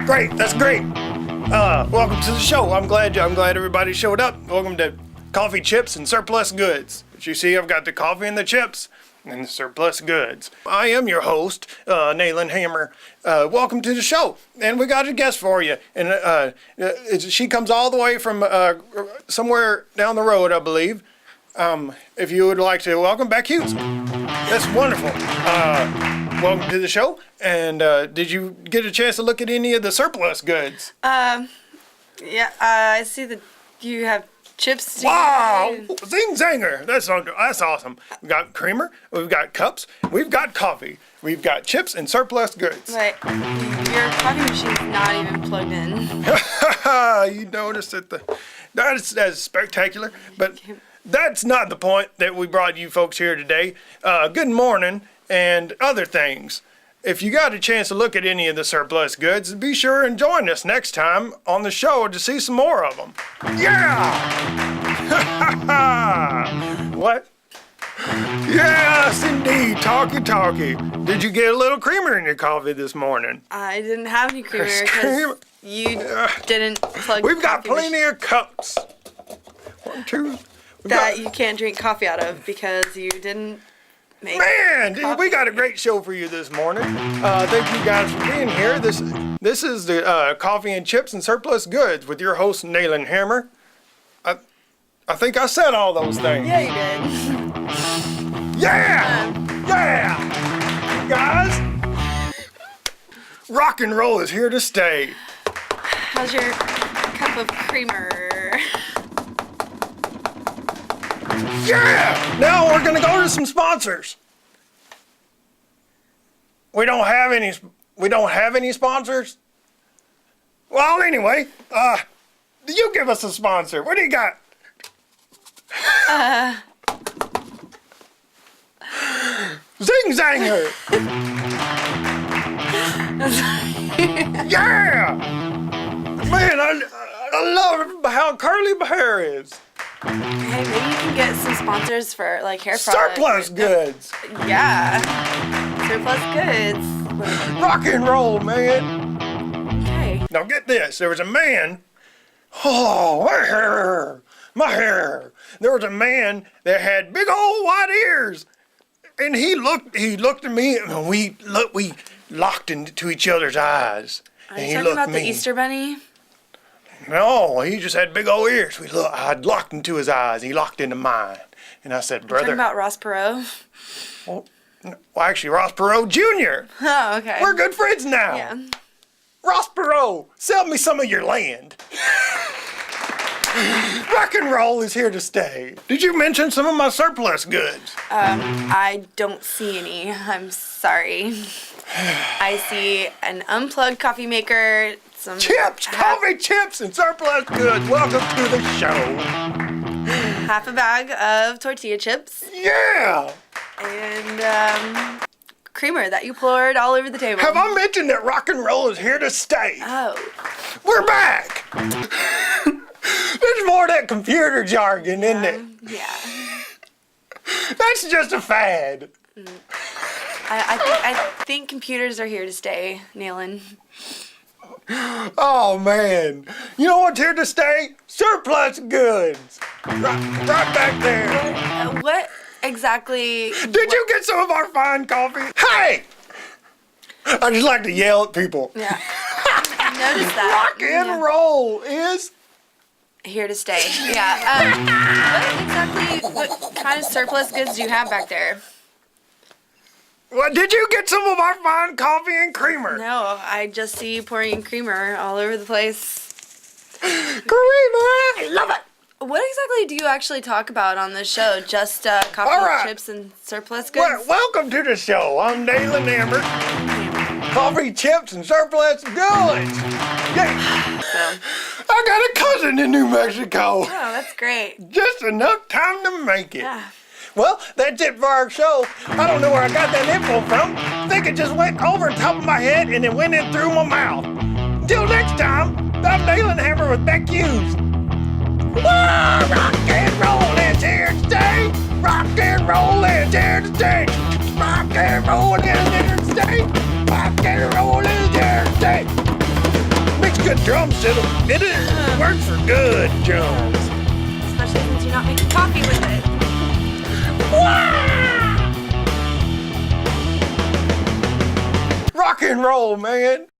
Great, that's great. Welcome to the show. I'm glad everybody showed up. Welcome to Coffee, Chips, and Surplus Goods. As you see, I've got the coffee and the chips and the surplus goods. I am your host, Naylon Hammer. Welcome to the show. And we got a guest for you. And she comes all the way from somewhere down the road, I believe. If you would like to welcome Bec Hughes. That's wonderful. Welcome to the show. And did you get a chance to look at any of the surplus goods? Yeah, I see that you have chips. Wow! Zing zanger! That's awesome. We've got creamer, we've got cups, we've got coffee, we've got chips and surplus goods. Wait, your coffee machine's not even plugged in. You noticed that's spectacular, but that's not the point that we brought you folks here today. Good morning and other things. If you got a chance to look at any of the surplus goods, be sure and join us next time on the show to see some more of them. Yeah! What? Yes, indeed. Talkie. Did you get a little creamer in your coffee this morning? I didn't have any creamer because you didn't plug. We've got plenty of cups. One, two. You can't drink coffee out of because you didn't. Man, we got a great show for you this morning. Thank you guys for being here. This is the Coffee and Chips and Surplus Goods with your host, Naylon Hammer. I think I said all those things. Yeah, you did. Yeah! Guys, rock and roll is here to stay. How's your cup of creamer? Yeah! Now we're gonna go to some sponsors. We don't have any sponsors. Well, anyway, you give us a sponsor. What do you got? Zing zanger! Yeah! Man, I love how curly my hair is. Hey, maybe you can get some sponsors for like hair products. Surplus goods. Yeah. Surplus goods. Rock and roll, man. Okay. Now get this. There was a man. Oh, my hair. There was a man that had big old white ears. And he looked at me and we locked into each other's eyes. Are you talking about the Easter Bunny? No, he just had big old ears. I locked into his eyes. He locked into mine. And I said, brother. Talking about Ross Perot? Well, actually, Ross Perot Jr. Oh, okay. We're good friends now. Yeah. Ross Perot, sell me some of your land. Rock and roll is here to stay. Did you mention some of my surplus goods? I don't see any. I'm sorry. I see an unplugged coffee maker. Some chips, coffee, chips, and surplus goods. Welcome to the show. Half a bag of tortilla chips. Yeah. And creamer that you poured all over the table. Have I mentioned that rock and roll is here to stay? Oh. We're back. There's more of that computer jargon, isn't it? Yeah. That's just a fad. I think computers are here to stay, Naylon. Oh, man. You know what's here to stay? Surplus goods. Right back there. What exactly? Did you get some of our fine coffee? Hey! I just like to yell at people. Yeah. I noticed that. Rock and roll is here to stay. Yeah. What kind of surplus goods do you have back there? Well, did you get some of our fine coffee and creamer? No, I just see you pouring creamer all over the place. Creamer! I love it! What exactly do you actually talk about on this show? Just coffee, chips, and surplus goods? Well, welcome to the show. I'm Naylon Hammer. Coffee, chips, and surplus goods. Yeah. So. I got a cousin in New Mexico. Oh, that's great. Just enough time to make it. Yeah. Well, that's it for our show. I don't know where I got that info from. I think it just went over the top of my head and it went in through my mouth. Until next time, I'm Naylon Hammer with Bec Hughes. Whoa, rock and roll is here to stay. Rock and roll is here to stay. Rock and roll is here to stay. Rock and roll is here to stay. Makes good drums, it works for good drums. Especially since you're not making coffee with it. Rock and roll, man.